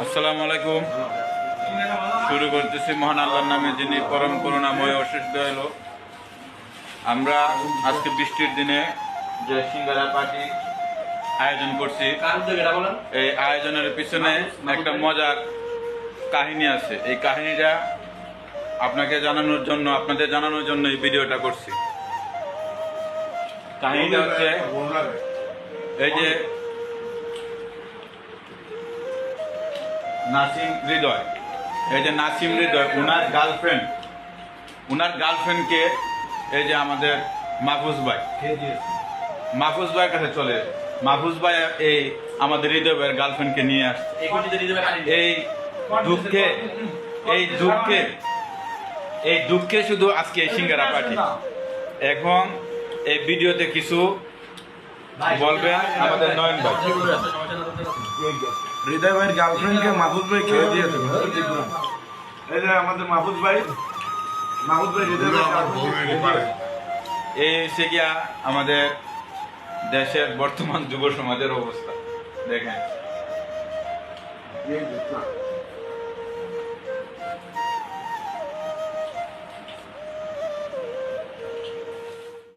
আসসালামু আলাইকুম। শুরু করতেছি মহান আল্লাহর নামে, যিনি পরম করুণাময় অশেষ দয়ালু। আমরা আজকে বৃষ্টির দিনে যে সিঙ্গারা পার্টি আয়োজন করছি, এই আয়োজনের পিছনে একটা মজার কাহিনী আছে। এই কাহিনীটা আপনাদের জানানোর জন্য এই ভিডিওটা করছি। কাহিনীটা হচ্ছে এই যে নাসিম হৃদয়, ওনার গার্লফ্রেন্ডকে এই যে আমাদের মাহফুজ ভাইয়ের কাছে চলে এসে মাহফুজ ভাই এই আমাদের হৃদয় ভাইয়ের গার্লফ্রেন্ডকে নিয়ে আসছে। এই দুঃখে শুধু আজকে এই সিঙ্গারা পার্টি। এখন এই ভিডিওতে কিছু বলবেন আমাদের নয়ন ভাই। হৃদয় ভাইয়ের গার্লফ্রেন্ডকে মাহফুজ ভাই খেয়ে দিয়েছে। এই যে আমাদের মাহফুজ ভাই হৃদয় ভাই এই হচ্ছে গিয়া আমাদের দেশের বর্তমান যুব সমাজের অবস্থা দেখেন।